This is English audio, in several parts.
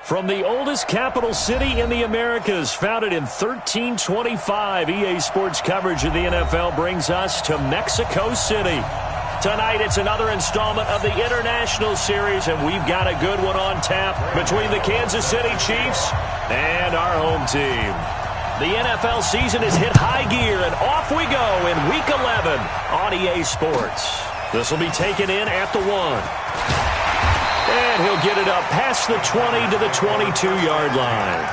From the oldest capital city in the Americas, founded in 1325, EA Sports coverage of the NFL brings us to Mexico City. Tonight, it's another installment of the International Series, and we've got a good one on tap between the Kansas City Chiefs and our home team. The NFL season has hit high gear, and off we go in Week 11 on EA Sports. This will be taken in at the 1. And he'll get it up past the 20 to the 22-yard line.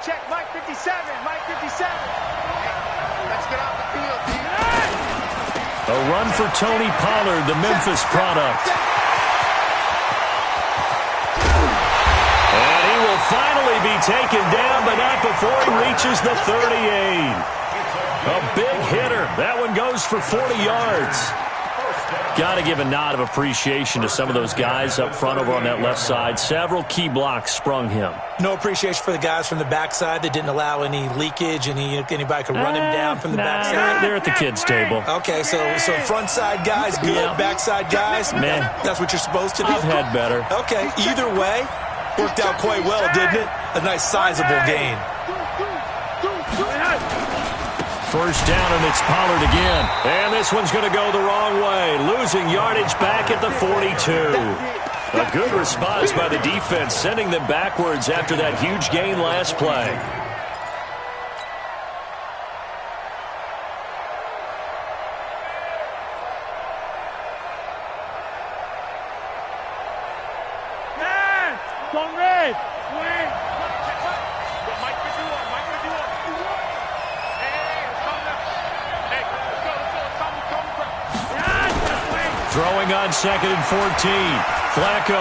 Check, Mike 57, Mike 57. Let's get off the field, dude. A run for Tony Pollard, the Memphis product. And he will finally be taken down, but not before he reaches the 38. A big hitter. That one goes for 40 yards. Got to give a nod of appreciation to some of those guys up front over on that left side. Several key blocks sprung him. No appreciation for the guys from the backside that didn't allow any leakage, and anybody could run him down from the backside. They're at the kids' table. Okay, so front side guys good, backside guys, man, that's what you're supposed to do. I've had better. Okay, either way, worked out quite well, didn't it? A nice sizable gain. First down, and it's Pollard again. And this one's going to go the wrong way. Losing yardage back at the 42. A good response by the defense, sending them backwards after that huge gain last play. Throwing on 2nd and 14. Flacco.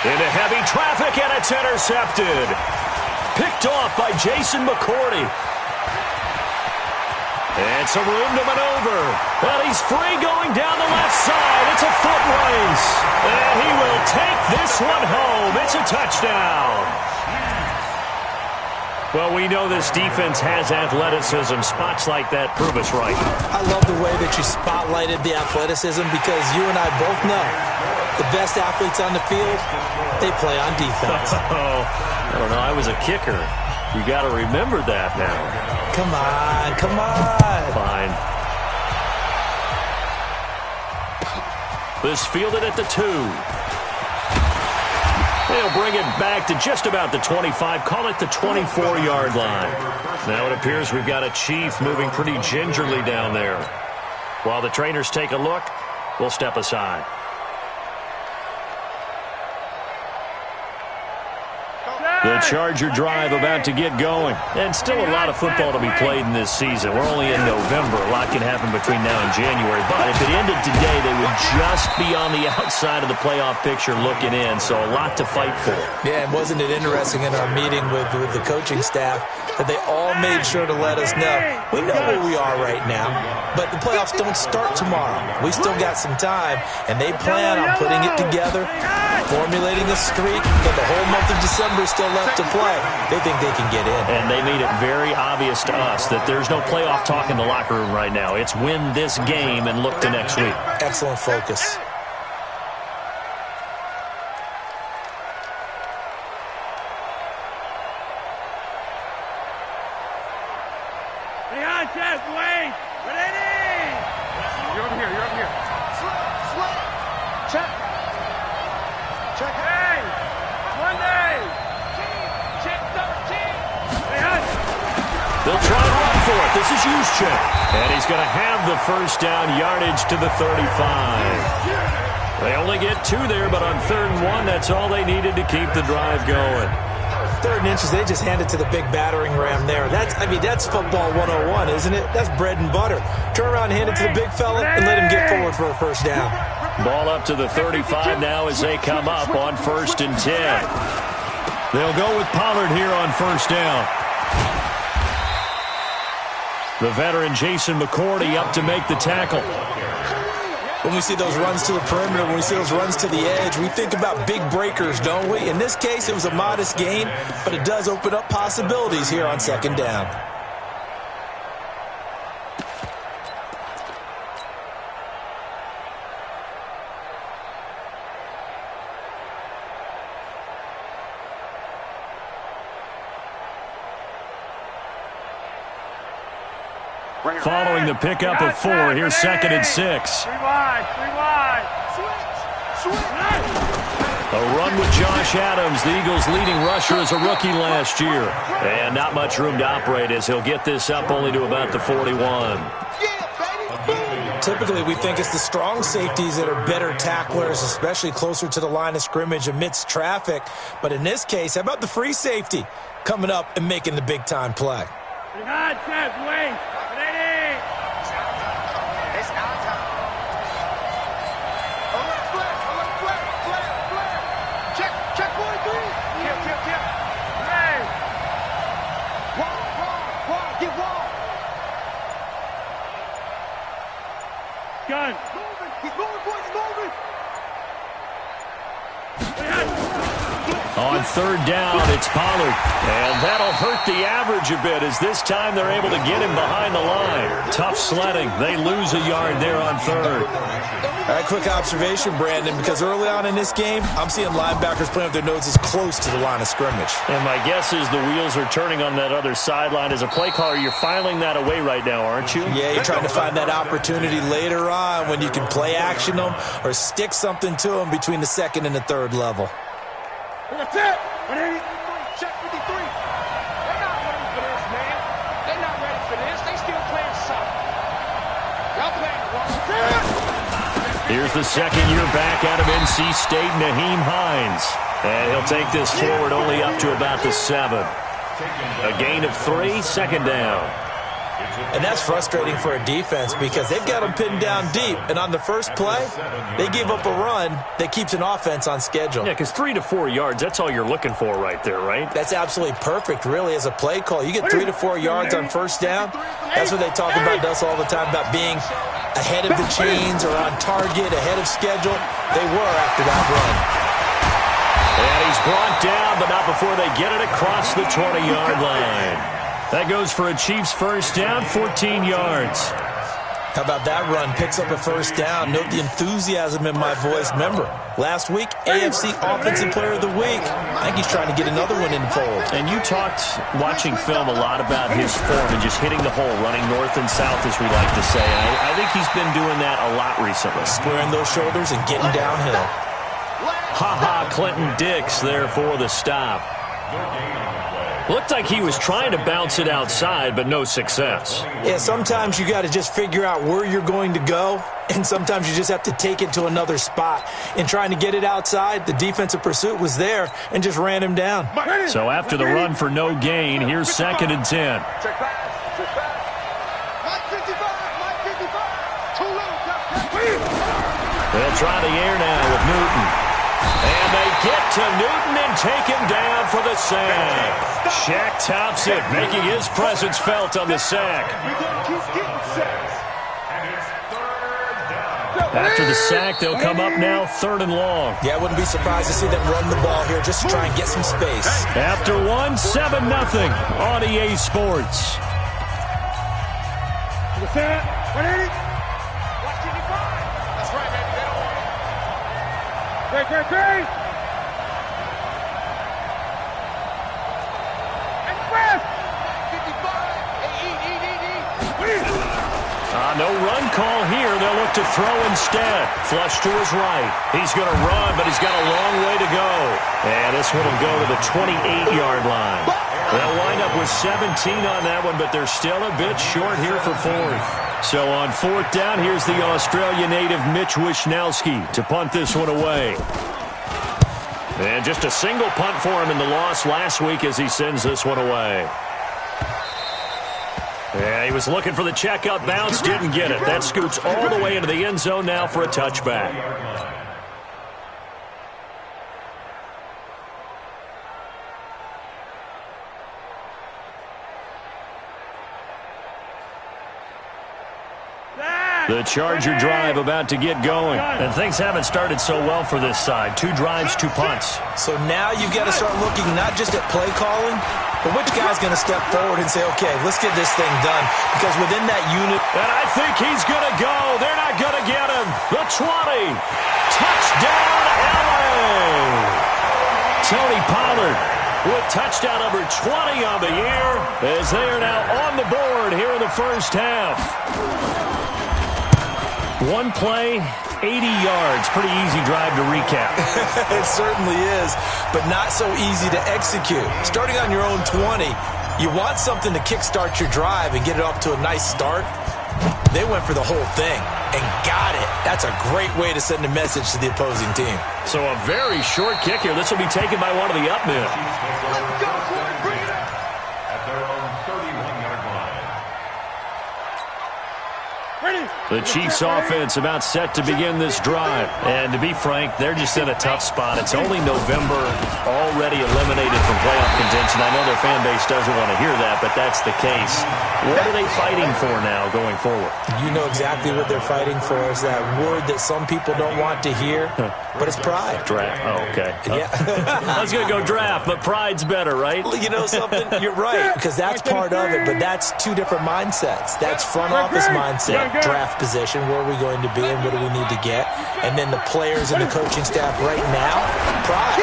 Into heavy traffic, and it's intercepted. Picked off by Jason McCourty. And some room to maneuver. Well, he's free going down the left side. It's a foot race. And he will take this one home. It's a touchdown. Well, we know this defense has athleticism. Spots like that prove us right. I love the way that you spotlighted the athleticism, because you and I both know the best athletes on the field, they play on defense. Oh, I don't know. I was a kicker. You got to remember that now. Come on, come on. Fine. This fielded at the 2. They'll bring it back to just about the 25. Call it the 24-yard line. Now it appears we've got a Chief moving pretty gingerly down there. While the trainers take a look, we'll step aside. The Charger drive about to get going. And still a lot of football to be played in this season. We're only in November. A lot can happen between now and January. But if it ended today, they would just be on the outside of the playoff picture looking in. So a lot to fight for. Yeah, and wasn't it interesting in our meeting with the coaching staff that they all made sure to let us know, we know where we are right now, but the playoffs don't start tomorrow. We still got some time, and they plan on putting it together, formulating a streak, but the whole month of December is still left to play. They think they can get in. And they made it very obvious to us that there's no playoff talk in the locker room right now. It's win this game and look to next week. Excellent focus. They'll try to run for it. This is Juszczyk. And he's going to have the first down, yardage to the 35. They only get 2 there, but on 3rd and 1, that's all they needed to keep the drive going. 3rd and inches, they just hand it to the big battering ram there. That's football 101, isn't it? That's bread and butter. Turn around and hand it to the big fella and let him get forward for a first down. Ball up to the 35 now as they come up on 1st and 10. They'll go with Pollard here on 1st down. The veteran Jason McCourty up to make the tackle. When we see those runs to the perimeter, when we see those runs to the edge, we think about big breakers, don't we? In this case, it was a modest gain, but it does open up possibilities here on second down. Following the pickup of 4, here's 2nd and 6. A run with Josh Adams, the Eagles' leading rusher as a rookie last year. And not much room to operate as he'll get this up only to about the 41. Typically, we think it's the strong safeties that are better tacklers, especially closer to the line of scrimmage amidst traffic. But in this case, how about the free safety coming up and making the big-time play? Gun. He's moving, boys, he's moving. On 3rd down, it's Pollard. And that'll hurt the average a bit as this time they're able to get him behind the line. Tough sledding. They lose a yard there on 3rd. All right, quick observation, Brandon, because early on in this game, I'm seeing linebackers playing with their noses close to the line of scrimmage. And my guess is the wheels are turning on that other sideline. As a play caller, you're filing that away right now, aren't you? Yeah, you're trying to find that opportunity later on when you can play action them or stick something to them between the 2nd and the 3rd level. That's it. Check 53. They're not ready for this, man. They're not ready for this. They still playing soft. Y'all playing wrong. Here's the 2nd-year back out of NC State, Naheem Hines. And he'll take this forward only up to about the 7. A gain of 3, 2nd down. And that's frustrating for a defense because they've got them pinned down deep. And on the first play, they gave up a run that keeps an offense on schedule. Yeah, because 3 to 4 yards, that's all you're looking for right there, right? That's absolutely perfect, really, as a play call. You get 3 to 4 yards on 1st down. That's what they talk about us all the time, about being ahead of the chains or on target, ahead of schedule. They were after that run. And he's brought down, but not before they get it across the 20-yard line. That goes for a Chiefs first down, 14 yards. How about that run? Picks up a first down. Note the enthusiasm in my voice. Remember, last week, AFC Offensive Player of the Week. I think he's trying to get another one in the fold. And you talked, watching film, a lot about his form and just hitting the hole, running north and south, as we like to say. And I think he's been doing that a lot recently. Squaring those shoulders and getting downhill. Ha-ha, Clinton Dix there for the stop. Looked like he was trying to bounce it outside, but no success. Yeah, sometimes you got to just figure out where you're going to go, and sometimes you just have to take it to another spot. In trying to get it outside, the defensive pursuit was there and just ran him down. So after the run for no gain, here's 2nd and 10. Check pass. Check pass. Mike 55. Mike 55. Too low. They'll try the air now with Newton. And they get to Newton and take him down for the sack. Shaq tops it, making his presence felt on the sack. After the sack, they'll come up now 3rd and long. Yeah, I wouldn't be surprised to see them run the ball here just to try and get some space. After 1, 7-0 on EA Sports. That's right, baby. They don't want it. Great. And fast. 55. No run call here. They'll look to throw instead. Flush to his right. He's going to run, but he's got a long way to go. And this one will go to the 28-yard line. They'll wind up with 17 on that one, but they're still a bit short here for 4th. So on 4th down, here's the Australia native Mitch Wishnowski to punt this one away. And just a single punt for him in the loss last week as he sends this one away. Yeah, he was looking for the checkup bounce, didn't get it. That scoots all the way into the end zone now for a touchback. The Charger drive about to get going. And things haven't started so well for this side. 2 drives, 2 punts. So now you've got to start looking not just at play calling, but which guy's going to step forward and say, okay, let's get this thing done. Because within that unit... And I think he's going to go. They're not going to get him. The 20. Touchdown, LA. Tony Pollard with touchdown number 20 on the year as they are now on the board here in the first half. 1 play, 80 yards. Pretty easy drive to recap. It certainly is, but not so easy to execute. Starting on your own 20, you want something to kickstart your drive and get it off to a nice start. They went for the whole thing and got it. That's a great way to send a message to the opposing team. So a very short kick here. This will be taken by one of the up men. Let's go for it. Bring it up. At their own 31-yard line. Ready. The Chiefs offense about set to begin this drive. And to be frank, they're just in a tough spot. It's only November, already eliminated from playoff contention. I know their fan base doesn't want to hear that, but that's the case. What are they fighting for now going forward? You know exactly what they're fighting for is that word that some people don't want to hear, but it's pride. Draft. Oh, okay. Yeah. I was going to go draft, but pride's better, right? You know something? You're right, because that's part of it, but that's 2 different mindsets. That's front office mindset, draft position, where are we going to be and what do we need to get? And then the players and the coaching staff right now, pride.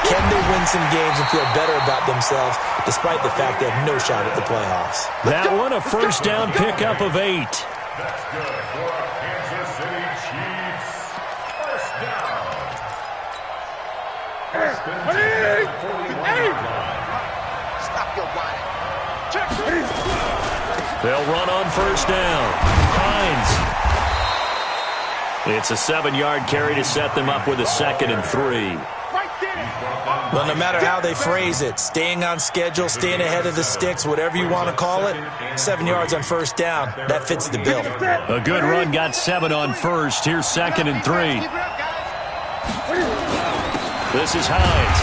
Can they win some games and feel better about themselves despite the fact they have no shot at the playoffs? That one, a first down pickup of 8. That's good for our Kansas City Chiefs. First down. Stop your whining. Check. They'll run on first down. Hines. It's a 7-yard carry to set them up with a 2nd and 3. Right there. Well, no matter how they phrase it, staying on schedule, staying ahead of the sticks, whatever you want to call it, 7 yards on first down, that fits the bill. A good run got 7 on first. Here's 2nd and 3. This is Hines.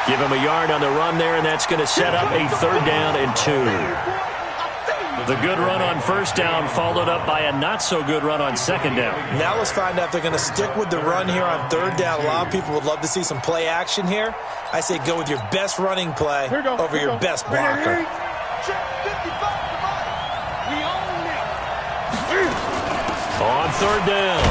Give him a yard on the run there, and that's going to set up a 3rd down and 2. The good run on first down followed up by a not-so-good run on 2nd down. Now let's find out if they're going to stick with the run here on 3rd down. A lot of people would love to see some play action here. I say go with your best running play over your best blocker. On 3rd down,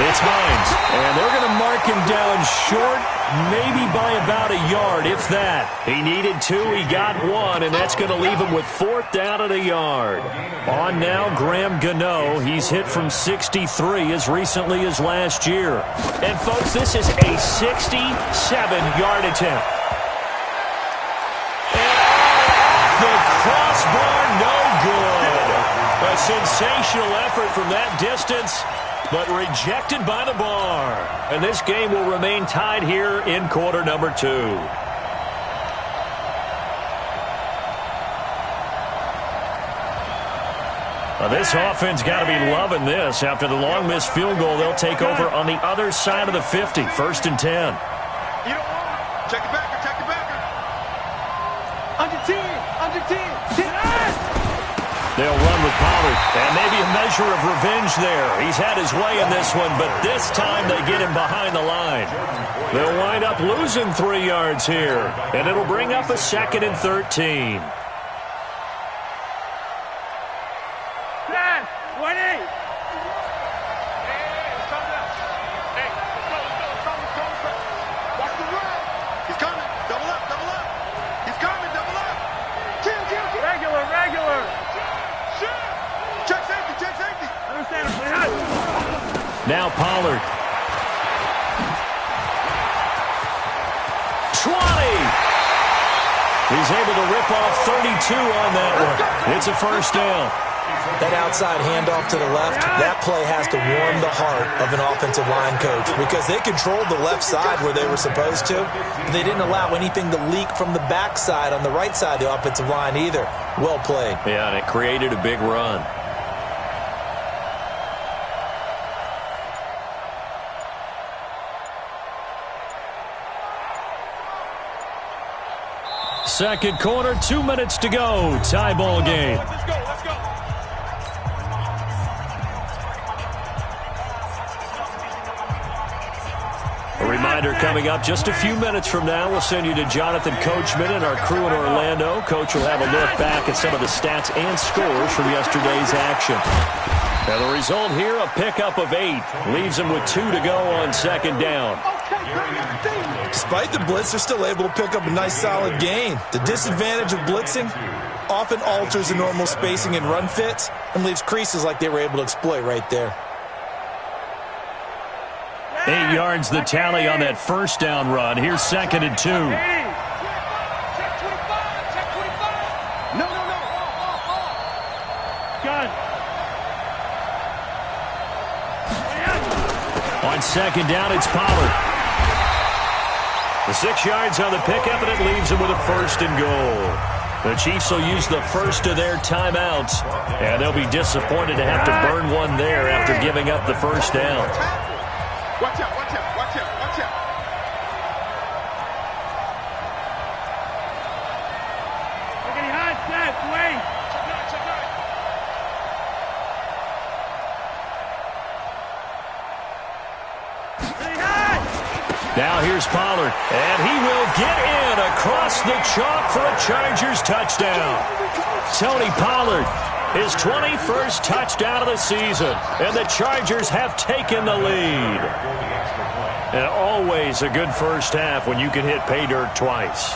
it's Hines. And they're going to mark him down short, maybe by about a yard, if that. He needed 2, he got 1, and that's going to leave him with 4th down at a yard. On now, Graham Gano. He's hit from 63 as recently as last year. And, folks, this is a 67-yard attempt. And the crossbar, no good. A sensational effort from that distance, but rejected by the bar. And this game will remain tied here in quarter number 2. Now this offense got to be loving this. After the long missed field goal, they'll take over on the other side of the 50, 1st and 10. You don't want it. Check it back. Check it back. Under 10. They'll run with Pollard, and maybe a measure of revenge there. He's had his way in this one, but this time they get him behind the line. They'll wind up losing 3 yards here, and it'll bring up a 2nd and 13. 10, 20. Watch the run. He's coming. Double up. He's coming. Double up. Kill. Regular. Check safety. Understand him. Now Pollard. 20. He's able to rip off 32 on that one. It's a first down. That outside handoff to the left, that play has to warm the heart of an offensive line coach because they controlled the left side where they were supposed to, but they didn't allow anything to leak from the backside on the right side of the offensive line either. Well played. Yeah, and it created a big run. Second quarter, 2 minutes to go. Tie ball game. Let's go. Reminder coming up just a few minutes from now. We'll send you to Jonathan Coachman and our crew in Orlando. Coach will have a look back at some of the stats and scores from yesterday's action. Now the result here, a pickup of 8. Leaves them with 2 to go on second down. Despite the blitz, they're still able to pick up a nice solid gain. The disadvantage of blitzing often alters the normal spacing and run fits and leaves creases like they were able to exploit right there. 8 yards the tally on that first down run. Here's second and 2. No. Gun. On second down, it's Pollard. The 6 yards on the pickup, and it leaves them with a first and goal. The Chiefs will use the first of their timeouts, and they'll be disappointed to have to burn one there after giving up the first down. Watch out, watch out, watch out, watch out. Look at hot set, wait. Check out. Now here's Pollard, and he will get in across the chalk for a Chargers touchdown. Tony Pollard, his 21st touchdown of the season, and the Chargers have taken the lead. And always a good first half when you can hit pay dirt twice.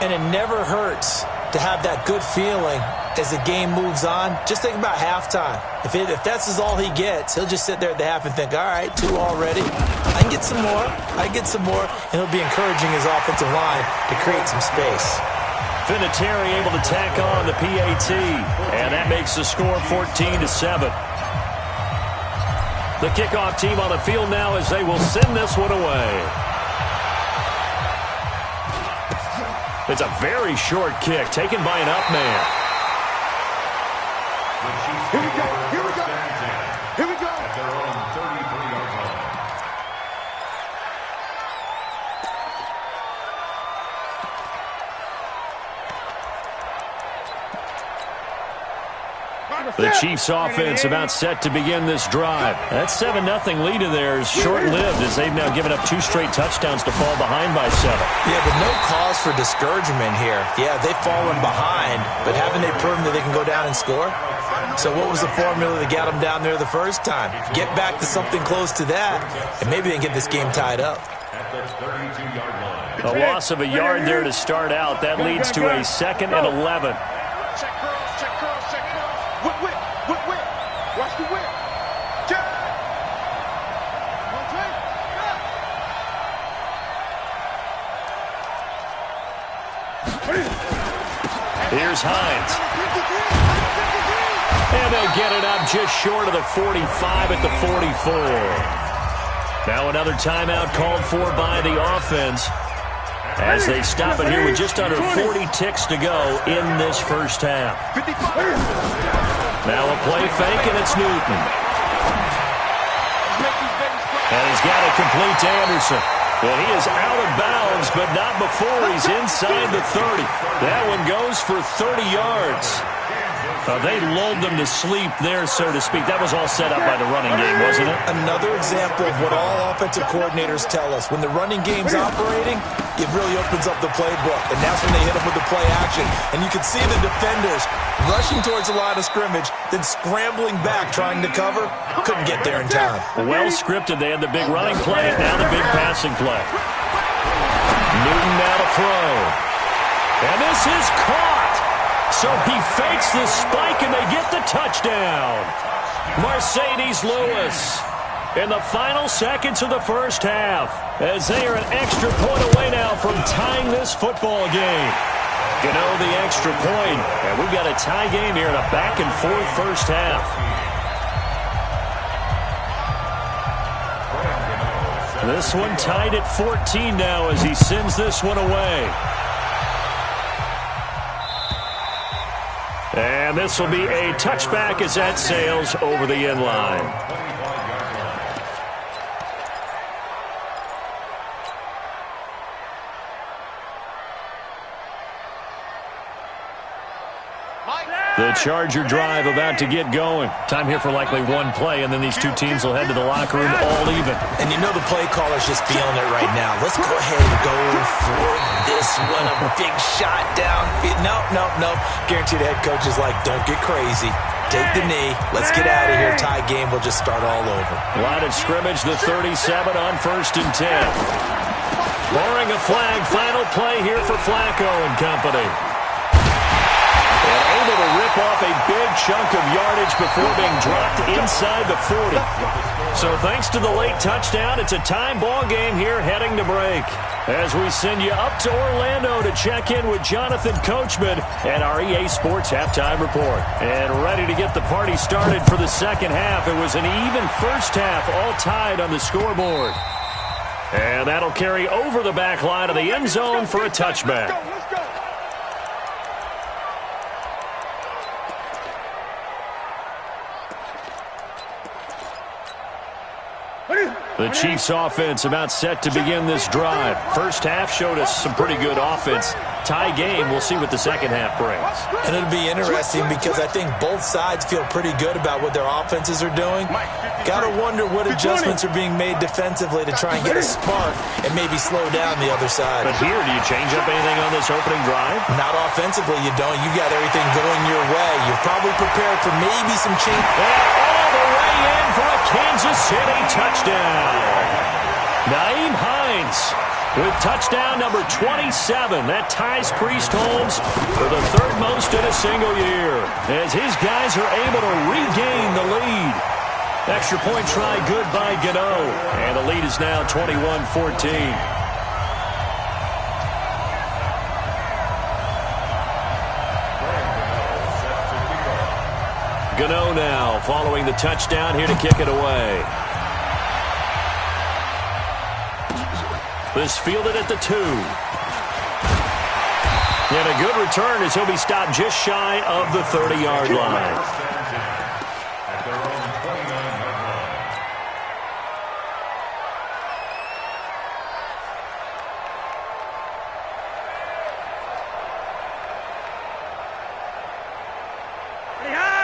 And it never hurts to have that good feeling as the game moves on. Just think about halftime. If that's all he gets, he'll just sit there at the half and think, all right, 2 already. I can get some more. And he'll be encouraging his offensive line to create some space. Vinatieri able to tack on the PAT, and that makes the score 14-7. The kickoff team on the field now as they will send this one away. It's a very short kick taken by an up man. Here we go. At their own 33-yard line. The Chiefs offense about set to begin this drive. That 7-0 lead of theirs short-lived as they've now given up 2 straight touchdowns to fall behind by 7. Yeah, but no cause for discouragement here. Yeah, they've fallen behind, but haven't they proven that they can go down and score? So what was the formula that got them down there the first time? Get back to something close to that, and maybe they can get this game tied up. At the 32-yard line. A loss of a yard there to start out. That leads to a 2nd and 11. Check curls. Whip. Watch the whip. Check. Here's Hines. And they'll get it up just short of the 45 at the 44. Now another timeout called for by the offense as they stop it here with just under 40 ticks to go in this first half. Now a play fake, and it's Newton. And he's got it complete to Anderson. Well, he is out of bounds, but not before he's inside the 30. That one goes for 30 yards. They lulled them to sleep there, so to speak. That was all set up by the running game, wasn't it? Another example of what all offensive coordinators tell us. When the running game's operating, it really opens up the playbook. And that's when they hit them with the play action. And you can see the defenders rushing towards the line of scrimmage, then scrambling back, trying to cover. Couldn't get there in time. Well scripted. They had the big running play, now the big passing play. Newton now to throw. And this is caught. So he fakes the spike, and they get the touchdown. Mercedes Lewis in the final seconds of the first half as they are an extra point away now from tying this football game. You know, the extra point, and we've got a tie game here in a back-and-forth first half. This one tied at 14 now as he sends this one away. And this will be a touchback as that sails over the end line. The Charger drive about to get going. Time here for likely one play, and then these two teams will head to the locker room all even. And you know the play caller's just feeling it right now. Let's go ahead and go for this one. A big shot down. No. Guaranteed the head coach is like, don't get crazy. Take the knee. Let's get out of here. Tie game. We'll just start all over. Line of scrimmage, the 37 on 1st and 10. Barring a flag, final play here for Flacco and company. And able to rip off a big chunk of yardage before being dropped inside the 40. So thanks to the late touchdown, it's a time ball game here heading to break. As we send you up to Orlando to check in with Jonathan Coachman and our EA Sports Halftime Report. And ready to get the party started for the second half. It was an even first half, all tied on the scoreboard. And that'll carry over the back line of the end zone for a touchback. The Chiefs offense about set to begin this drive. First half showed us some pretty good offense. Tie game, we'll see what the second half brings. And it'll be interesting because I think both sides feel pretty good about what their offenses are doing. Got to wonder what adjustments are being made defensively to try and get a spark and maybe slow down the other side. But here, do you change up anything on this opening drive? Not offensively, you don't. You got everything going your way. You're probably prepared for maybe some change. All the way in for a Kansas City touchdown. Nyheim Hines with touchdown number 27. That ties Priest Holmes for the third most in a single year, as his guys are able to regain the lead. Extra point try good by Gano, and the lead is now 21-14. Gano now following the touchdown here to kick it away. This fielded at the 2. And a good return as he'll be stopped just shy of the 30-yard line.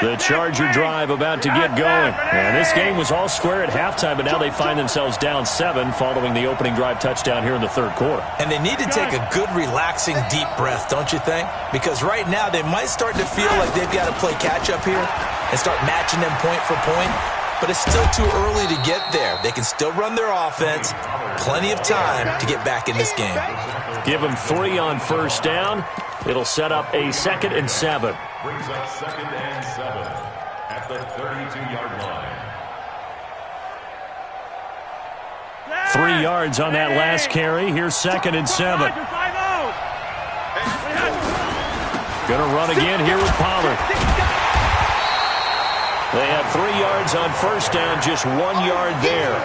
The Charger drive about to get going. And this game was all square at halftime, but now they find themselves down 7 following the opening drive touchdown here in the third quarter. And they need to take a good, relaxing, deep breath, don't you think? Because right now they might start to feel like they've got to play catch-up here and start matching them point for point. But it's still too early to get there. They can still run their offense. Plenty of time to get back in this game. Give them 3 on first down. It'll set up a 2nd and 7. Brings up 2nd and 7 at the 32-yard line. 3 yards on that last carry. Here's 2nd and 7. Gonna run again here with Pollard. They had 3 yards on first down, just 1 yard there.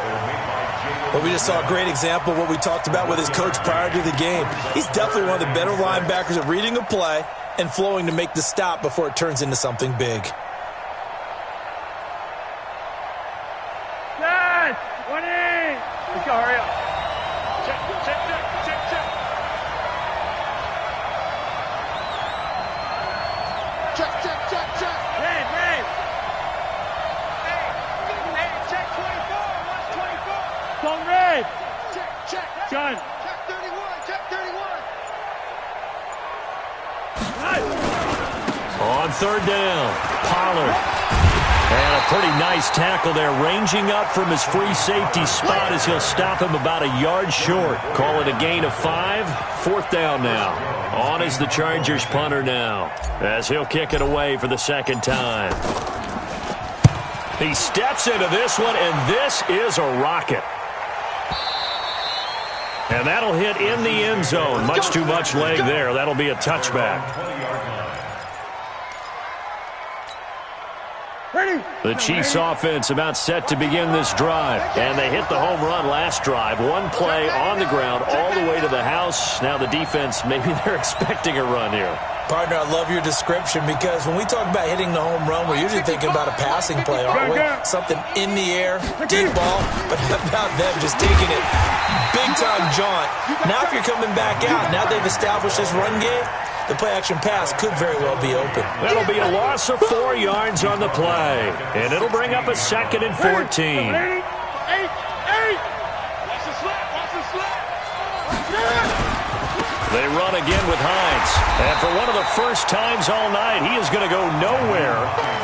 Well, we just saw a great example of what we talked about with his coach prior to the game. He's definitely one of the better linebackers at reading a play and flowing to make the stop before it turns into something big. Yes! 20! Let's go, hurry up. Check. Check. Red. Hey, check 24. What's 24? Don't red. Check. John. Check 31. On third down, Pollard. And a pretty nice tackle there, ranging up from his free safety spot as he'll stop him about a yard short. Call it a gain of 5. 4th down now. On is the Chargers punter now, as he'll kick it away for the second time. He steps into this one, and this is a rocket. And that'll hit in the end zone. Much too much leg there. That'll be a touchback. The Chiefs offense about set to begin this drive. And they hit the home run last drive. 1 play on the ground all the way to the house. Now the defense, maybe they're expecting a run here. Partner, I love your description because when we talk about hitting the home run, we're usually thinking about a passing play, aren't we? Something in the air, deep ball. But how about them just taking it big-time jaunt? Now if you're coming back out, now they've established this run game, the play-action pass could very well be open. That'll be a loss of 4 yards on the play, and it'll bring up a 2nd and 14. They run again with Hines. And for one of the first times all night, he is going to go nowhere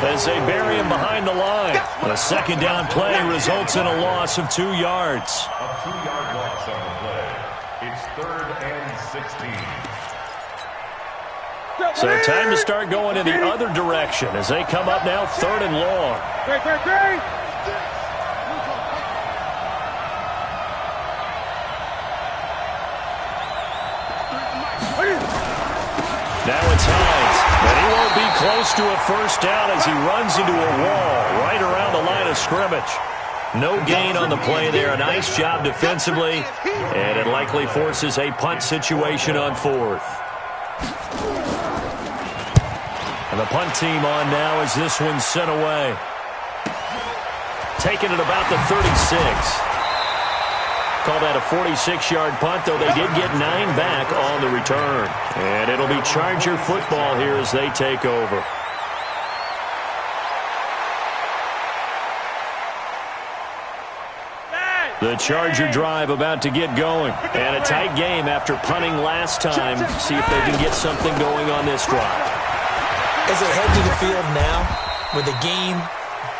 as they bury him behind the line. The 2nd down play results in a loss of 2 yards. A 2-yard loss on the play. It's 3rd and 16. So time to start going in the other direction as they come up now 3rd and long. Now it's Hines, and he won't be close to a first down as he runs into a wall right around the line of scrimmage. No gain on the play there. A nice job defensively, and it likely forces a punt situation on 4th. And the punt team on now as this one's sent away. Taking it about the 36. Call that a 46-yard punt, though they did get 9 back on the return. And it'll be Charger football here as they take over. The Charger drive about to get going. And a tight game after punting last time. See if they can get something going on this drive. As they head to the field now, with the game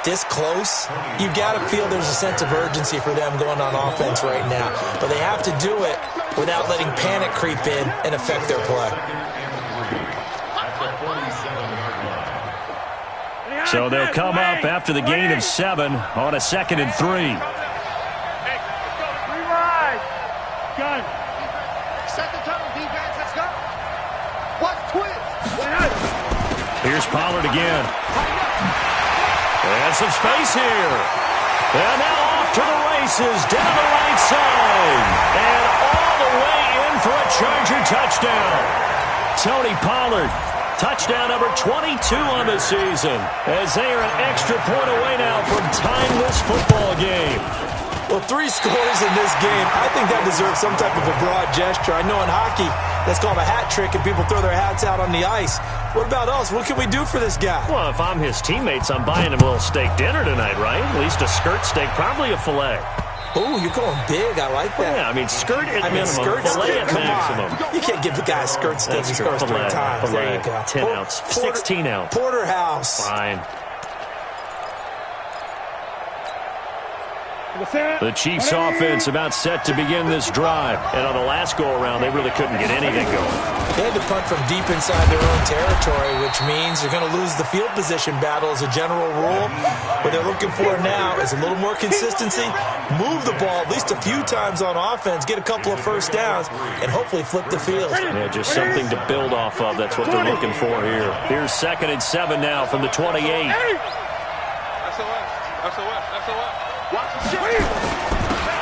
this close, you've got to feel there's a sense of urgency for them going on offense right now. But they have to do it without letting panic creep in and affect their play. So they'll come up after the gain of 7 on a 2nd and 3. Here's Pollard again. And some space here. And now off to the races down the right side. And all the way in for a Charger touchdown. Tony Pollard, touchdown number 22 on the season, as they are an extra point away now from tying this football game. Well, 3 scores in this game. I think that deserves some type of a broad gesture. I know in hockey, that's called a hat trick, and people throw their hats out on the ice. What about us? What can we do for this guy? Well, if I'm his teammates, I'm buying him a little steak dinner tonight, right? At least a skirt steak, probably a filet. Oh, you're going big. I like that. Well, yeah, I mean, skirt at minimum, skirt filet at Come maximum. On. You can't give the guy a skirt steak. He scores 3 times. Filet, There you go. 10 ounce, 16 ounce. Porterhouse. Fine. The Chiefs' offense about set to begin this drive. And on the last go-around, they really couldn't get anything going. They had to punt from deep inside their own territory, which means they're going to lose the field position battle as a general rule. What they're looking for now is a little more consistency, move the ball at least a few times on offense, get a couple of first downs, and hopefully flip the field. Yeah, just something to build off of. That's what they're looking for here. Here's 2nd and 7 now from the 28.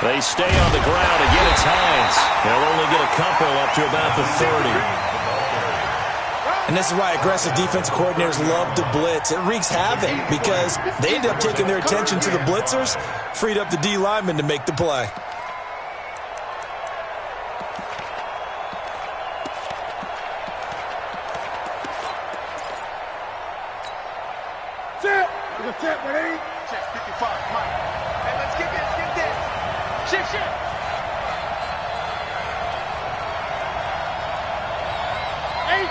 They stay on the ground. Again, it's Hines. They'll only get a couple up to about the 30. And this is why aggressive defensive coordinators love to blitz. It wreaks havoc because they end up taking their attention to the blitzers, freed up the D lineman to make the play. Check 55, Mike. Hey, let's get this, Shift. Eight.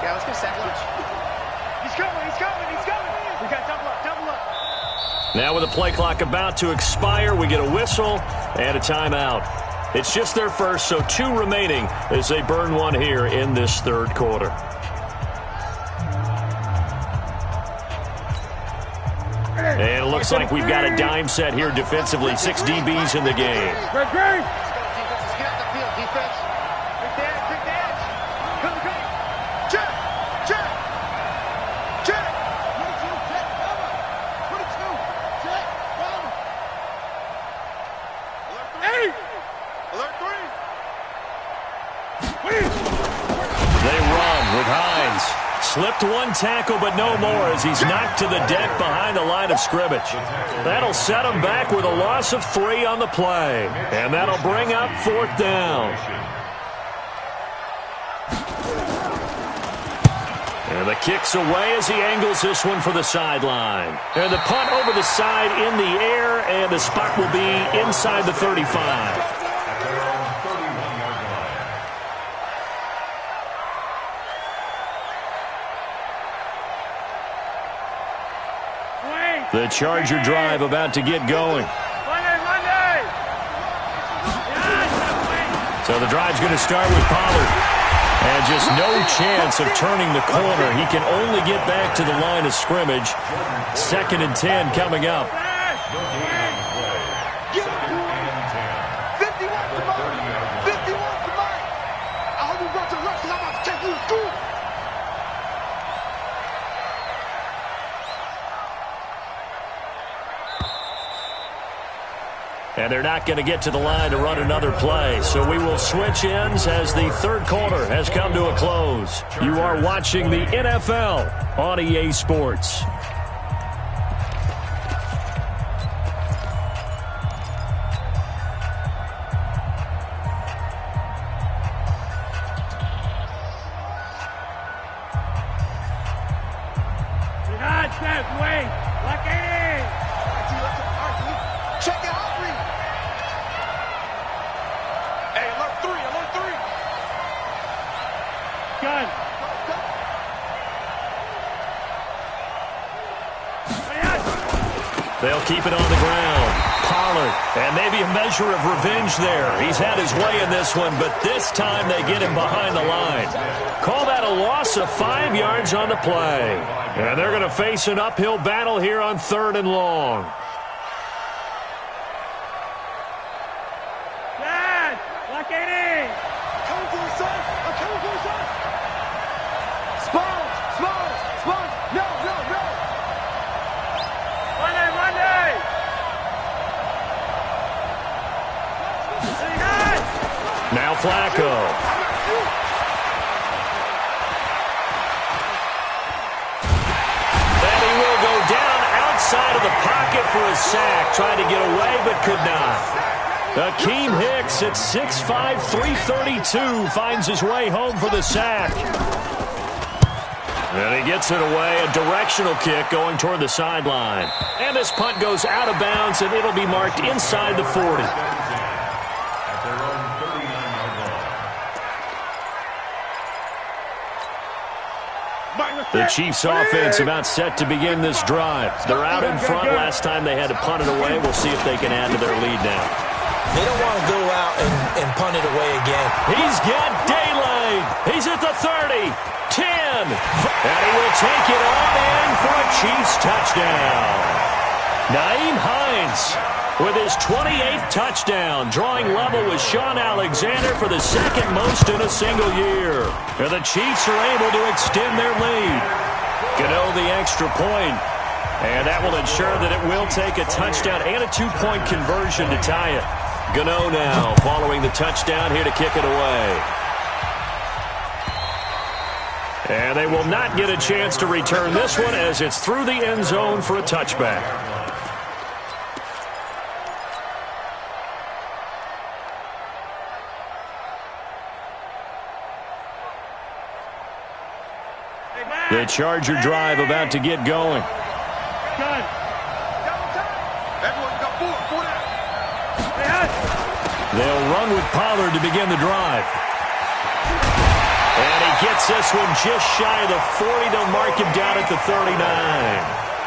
Yeah, let's get sack lunch. He's coming. We got double up. Now with the play clock about to expire, we get a whistle and a timeout. It's just their first, so 2 remaining as they burn one here in this 3rd quarter. And it looks like we've got a dime set here defensively. 6 DBs in the game. Great. Get out the field, defense. Big dance. Come. Check. 8. Alert 3. They run with Hines. Slipped one tackle, but no more as he's knocked to the deck behind the line of scrimmage. That'll set him back with a loss of 3 on the play. And that'll bring up 4th down. And the kick's away as he angles this one for the sideline. And the punt over the side in the air, and the spot will be inside the 35. The Charger drive about to get going. So the drive's going to start with Pollard. And just no chance of turning the corner. He can only get back to the line of scrimmage. 2nd and 10 coming up. And they're not going to get to the line to run another play. So we will switch ends as the third quarter has come to a close. You are watching the NFL on EA Sports. They'll keep it on the ground. Pollard, and maybe a measure of revenge there. He's had his way in this one, but this time they get him behind the line. Call that a loss of 5 yards on the play. And they're going to face an uphill battle here on 3rd and long. Now Flacco. And he will go down outside of the pocket for a sack. Tried to get away, but could not. Akeem Hicks at 6'5", 332 finds his way home for the sack. And he gets it away. A directional kick going toward the sideline. And this punt goes out of bounds, and it'll be marked inside the 40. The Chiefs offense about set to begin this drive. They're out in front. Last time they had to punt it away. We'll see if they can add to their lead now. They don't want to go out and punt it away again. He's got daylight. He's at the 30, 10. And he will take it on in for a Chiefs touchdown. Nyheim Hines with his 28th touchdown, drawing level with Shaun Alexander for the 2nd most in a single year. And the Chiefs are able to extend their lead. Gano the extra point, and that will ensure that it will take a touchdown and a 2-point conversion to tie it. Gano now following the touchdown here to kick it away. And they will not get a chance to return this one as it's through the end zone for a touchback. The Charger drive about to get going. They'll run with Pollard to begin the drive. And he gets this one just shy of the 40. They'll mark him down at the 39.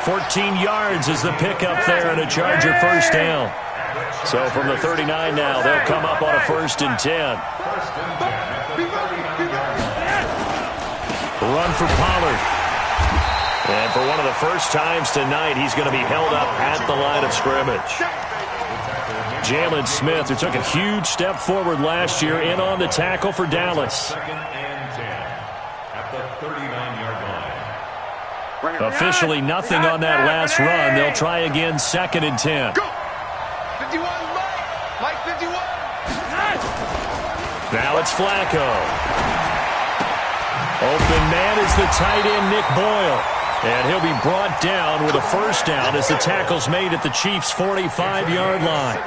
14 yards is the pickup there and a Charger first down. So from the 39 now, they'll come up on a 1st and 10. Run for Pollard. And for one of the first times tonight, he's going to be held up at the line of scrimmage. Jalen Smith, who took a huge step forward last year, in on the tackle for Dallas. 2nd and 10 at the 39-yard line. Officially nothing on that last run. They'll try again 2nd and 10. 51, Mike 51. Now it's Flacco. Open man is the tight end, Nick Boyle. And he'll be brought down with a first down as the tackle's made at the Chiefs' 45-yard line.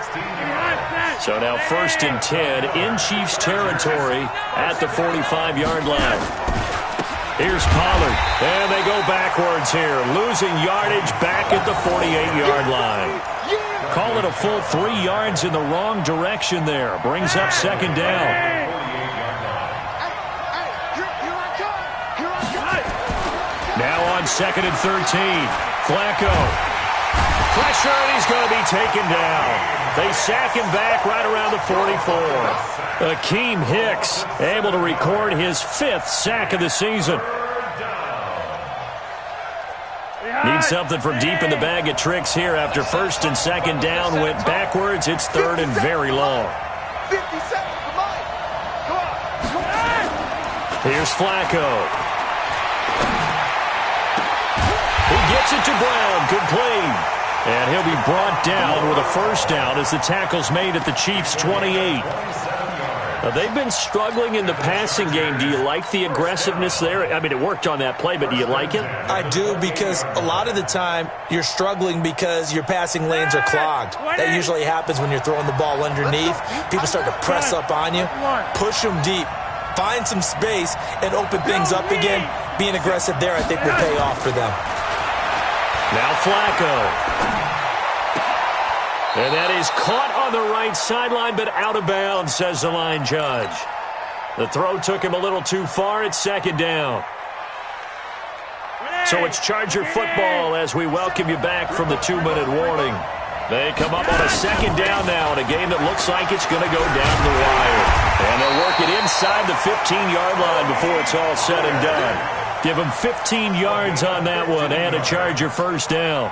So now 1st and 10 in Chiefs territory at the 45-yard line. Here's Pollard, and they go backwards here, losing yardage back at the 48-yard line. Call it a full 3 yards in the wrong direction there. Brings up second down. Now on second and 13. Flacco. Pressure, and he's going to be taken down. They sack him back right around the 44. Akeem Hicks able to record his 5th sack of the season. Need something from deep in the bag of tricks here after first and second down went backwards. It's third and very long. 50 seconds, come on. Come on. Here's Flacco. He gets it to Brown, complete. And he'll be brought down with a first down as the tackle's made at the Chiefs' 28. They've been struggling in the passing game. Do you like the aggressiveness there? I mean, it worked on that play, but do you like it? I do, because a lot of the time you're struggling because your passing lanes are clogged. That usually happens when you're throwing the ball underneath. People start to press up on you. Push them deep. Find some space and open things up again. Being aggressive there, I think, will pay off for them. Now Flacco. And that is caught on the right sideline, but out of bounds, says the line judge. The throw took him a little too far. It's second down. So it's Charger football as we welcome you back from the 2-minute warning. They come up on a second down now in a game that looks like it's going to go down the wire. And they'll work it inside the 15-yard line before it's all said and done. Give them 15 yards on that one and a Charger first down.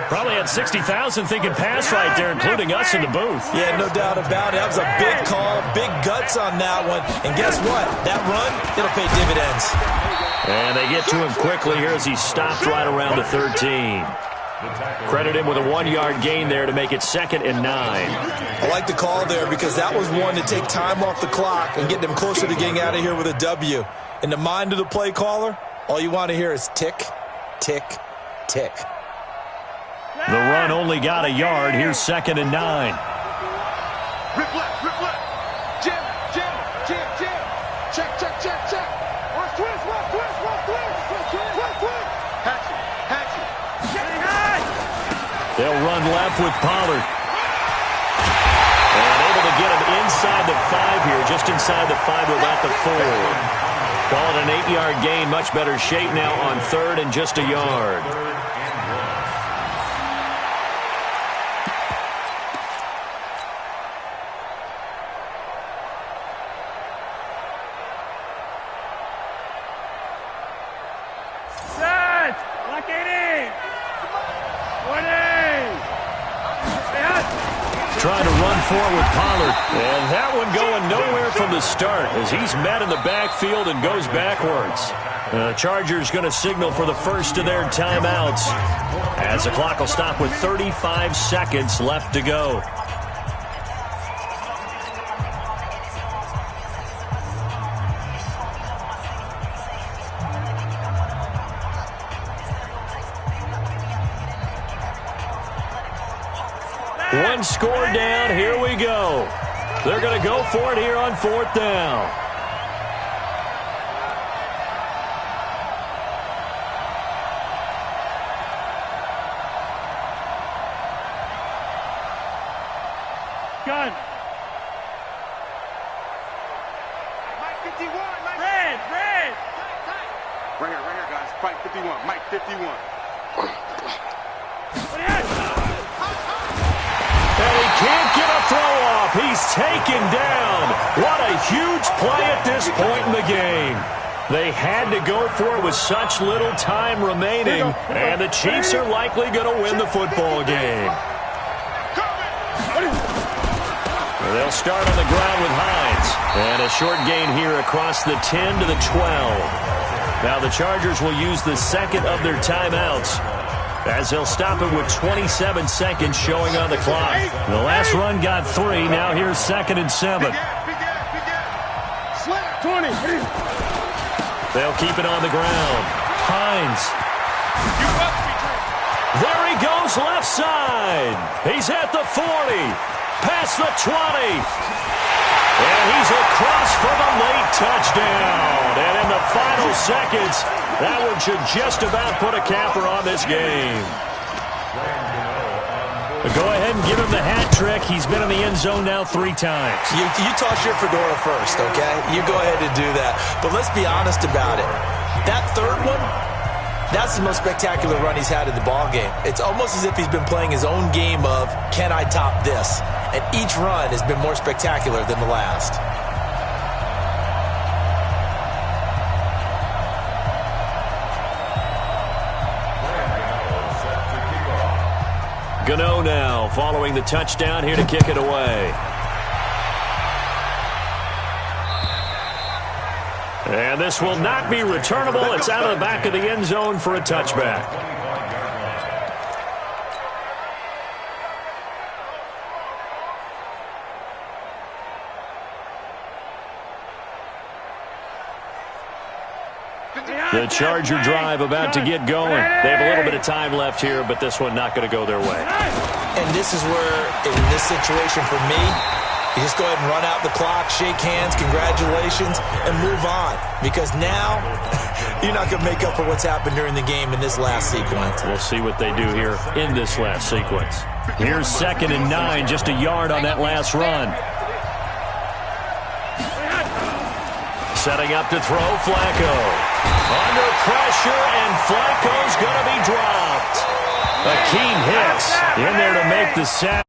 Probably had 60,000 thinking pass right there, including us in the booth. Yeah, no doubt about it. That was a big call, big guts on that one. And guess what? That run, it'll pay dividends. And they get to him quickly here as he stopped right around the 13. Credit him with a 1-yard gain there to make it second and 9. I like the call there because that was one to take time off the clock and get them closer to getting out of here with a W. In the mind of the play caller, all you want to hear is tick, tick, tick. The run only got a yard. Here's second and 9. Rip left, rip left. Jam, jam, jam, jam. Check, check, check, check. Watch twist, watch twist, watch twist. Watch twist, watch twist. Hatch it, hatch it. Getting high. They'll run left with Pollard. And able to get him inside the 5 here, just inside the 5 without the 4. Call it an 8-yard gain. Much better shape now on third and just a yard. Trying to run forward, Pollard. And that one going nowhere from the start as he's met in the backfield and goes backwards. The Chargers going to signal for the first of their timeouts as the clock will stop with 35 seconds left to go. One score down. Here we go. They're going to go for it here on fourth down. Gun. Mike 51. Mike. Red, red. Right here, guys. Fight 51. Mike 51. Can't get a throw off. He's taken down. What a huge play at this point in the game. They had to go for it with such little time remaining, and the Chiefs are likely going to win the football game. They'll start on the ground with Hines. And a short gain here across the 10 to the 12. Now the Chargers will use the second of their timeouts, as they'll stop it with 27 seconds showing on the clock. The last run got 3. Now here's second and 7. Slap 20. They'll keep it on the ground. Hines. There he goes left side. He's at the 40. Past the 20. And he's across for the late touchdown. And in the final seconds, that one should just about put a capper on this game. Go ahead and give him the hat trick. He's been in the end zone now 3 times. You toss your fedora first, okay? You go ahead and do that. But let's be honest about it. That third one, that's the most spectacular run he's had in the ballgame. It's almost as if he's been playing his own game of, can I top this? And each run has been more spectacular than the last. Gano now following the touchdown here to kick it away. And this will not be returnable. It's out of the back of the end zone for a touchback. The Charger drive about to get going. They have a little bit of time left here, but this one not going to go their way. And this is where, in this situation for me, you just go ahead and run out the clock, shake hands, congratulations, and move on. Because now, you're not going to make up for what's happened during the game in this last sequence. We'll see what they do here in this last sequence. Here's 2nd and 9, just a yard on that last run. Setting up to throw, Flacco. Under pressure, and Flacco's going to be dropped. Akeem hits in there to make the sack.